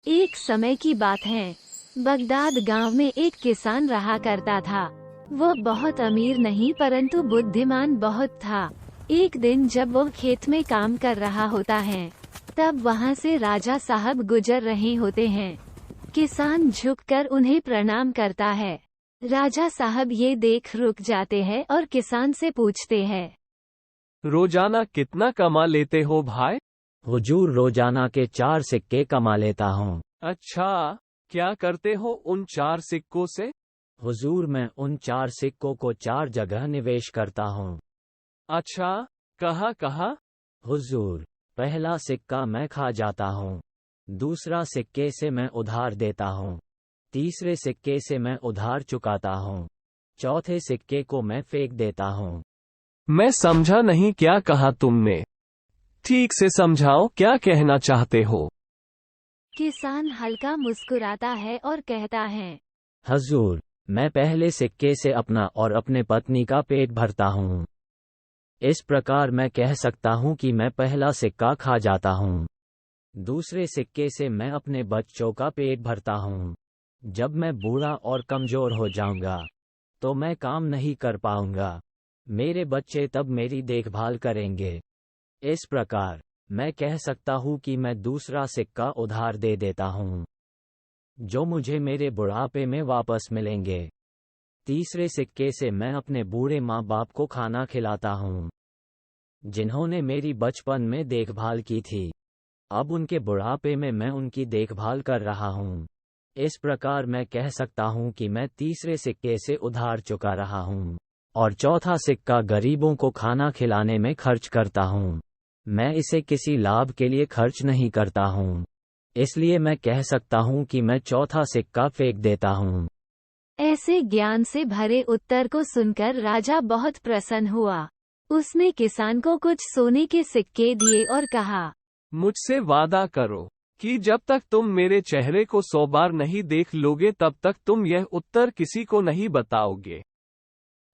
एक समय की बात है। बगदाद गांव में एक किसान रहा करता था। वो बहुत अमीर नहीं परंतु बुद्धिमान बहुत था। एक दिन जब वो खेत में काम कर रहा होता है, तब वहाँ से राजा साहब गुजर रहे होते हैं। किसान झुककर उन्हें प्रणाम करता है। राजा साहब ये देख रुक जाते हैं और किसान से पूछते हैं, रोजाना कितना कमा लेते हो भाई? हुजूर, रोजाना के 4 सिक्के कमा लेता हूँ। अच्छा, क्या करते हो उन 4 सिक्कों से? हुजूर, मैं उन 4 सिक्कों को 4 जगह निवेश करता हूँ। अच्छा, कहाँ कहाँ? हुजूर, पहला सिक्का मैं खा जाता हूँ, दूसरा सिक्के से मैं उधार देता हूँ, तीसरे सिक्के से मैं उधार चुकाता हूँ, चौथे सिक्के को मैं फेंक देता हूँ। मैं समझा नहीं, क्या कहा तुमने? ठीक से समझाओ, क्या कहना चाहते हो? किसान हल्का मुस्कुराता है और कहता है, हुजूर, मैं पहले सिक्के से अपना और अपने पत्नी का पेट भरता हूँ। इस प्रकार मैं कह सकता हूँ कि मैं पहला सिक्का खा जाता हूँ, दूसरे सिक्के से मैं अपने बच्चों का पेट भरता हूँ। जब मैं बूढ़ा और कमजोर हो जाऊंगा तो मैं काम नहीं कर पाऊंगा, मेरे बच्चे तब मेरी देखभाल करेंगे। इस प्रकार मैं कह सकता हूँ कि मैं दूसरा सिक्का उधार दे देता हूँ, जो मुझे मेरे बुढ़ापे में वापस मिलेंगे। तीसरे सिक्के से मैं अपने बूढ़े माँ बाप को खाना खिलाता हूँ, जिन्होंने मेरी बचपन में देखभाल की थी। अब उनके बुढ़ापे में मैं उनकी देखभाल कर रहा हूँ। इस प्रकार मैं कह सकता हूँ कि मैं तीसरे सिक्के से उधार चुका रहा हूँ और चौथा सिक्का गरीबों को खाना खिलाने में खर्च करता हूँ। मैं इसे किसी लाभ के लिए खर्च नहीं करता हूँ, इसलिए मैं कह सकता हूँ कि मैं चौथा सिक्का फेंक देता हूँ। ऐसे ज्ञान से भरे उत्तर को सुनकर राजा बहुत प्रसन्न हुआ। उसने किसान को कुछ सोने के सिक्के दिए और कहा, मुझसे वादा करो कि जब तक तुम मेरे चेहरे को 100 बार नहीं देख लोगे तब तक तुम यह उत्तर किसी को नहीं बताओगे।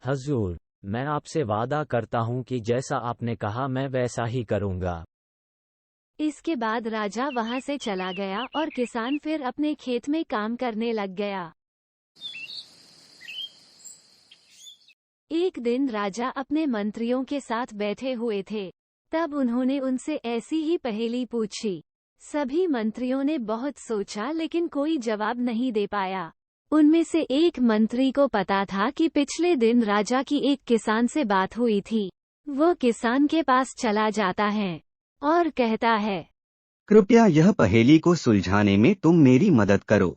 हुजूर, मैं आपसे वादा करता हूँ कि जैसा आपने कहा मैं वैसा ही करूँगा। इसके बाद राजा वहां से चला गया और किसान फिर अपने खेत में काम करने लग गया। एक दिन राजा अपने मंत्रियों के साथ बैठे हुए थे। तब उन्होंने उनसे ऐसी ही पहेली पूछी। सभी मंत्रियों ने बहुत सोचा लेकिन कोई जवाब नहीं दे पाया। उनमें से एक मंत्री को पता था कि पिछले दिन राजा की एक किसान से बात हुई थी। वो किसान के पास चला जाता है और कहता है, कृपया यह पहेली को सुलझाने में तुम मेरी मदद करो।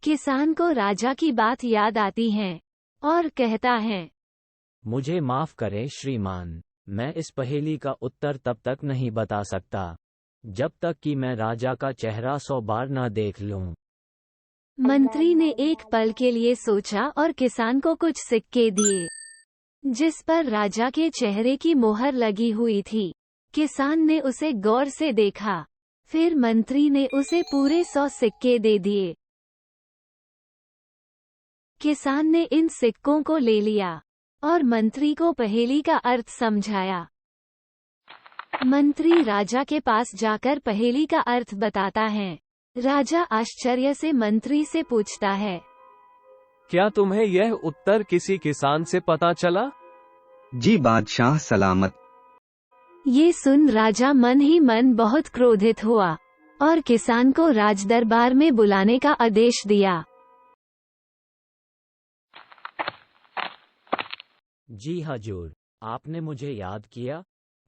किसान को राजा की बात याद आती है और कहता है, मुझे माफ करें श्रीमान, मैं इस पहेली का उत्तर तब तक नहीं बता सकता जब तक कि मैं राजा का चेहरा 100 बार न देख लूं। मंत्री ने एक पल के लिए सोचा और किसान को कुछ सिक्के दिए, जिस पर राजा के चेहरे की मोहर लगी हुई थी। किसान ने उसे गौर से देखा, फिर मंत्री ने उसे पूरे 100 सिक्के दे दिए। किसान ने इन सिक्कों को ले लिया और मंत्री को पहेली का अर्थ समझाया। मंत्री राजा के पास जाकर पहेली का अर्थ बताता है। राजा आश्चर्य से मंत्री से पूछता है, क्या तुम्हें यह उत्तर किसी किसान से पता चला? जी बादशाह सलामत। ये सुन राजा मन ही मन बहुत क्रोधित हुआ और किसान को राजदरबार में बुलाने का आदेश दिया। जी हुजूर, आपने मुझे याद किया।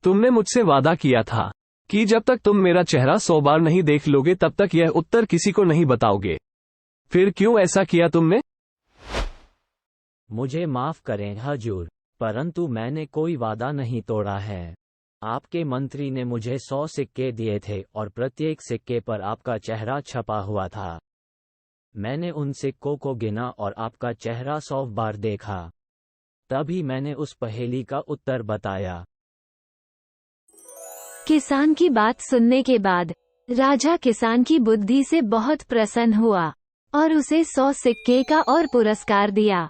तुमने मुझसे वादा किया था कि जब तक तुम मेरा चेहरा 100 बार नहीं देख लोगे तब तक यह उत्तर किसी को नहीं बताओगे। फिर क्यों ऐसा किया तुमने? मुझे माफ करें हुजूर, परंतु मैंने कोई वादा नहीं तोड़ा है। आपके मंत्री ने मुझे 100 सिक्के दिए थे और प्रत्येक सिक्के पर आपका चेहरा छपा हुआ था। मैंने उन सिक्कों को गिना और आपका चेहरा 100 बार देखा, तभी मैंने उस पहेली का उत्तर बताया। किसान की बात सुनने के बाद राजा किसान की बुद्धि से बहुत प्रसन्न हुआ और उसे 100 सिक्के का और पुरस्कार दिया।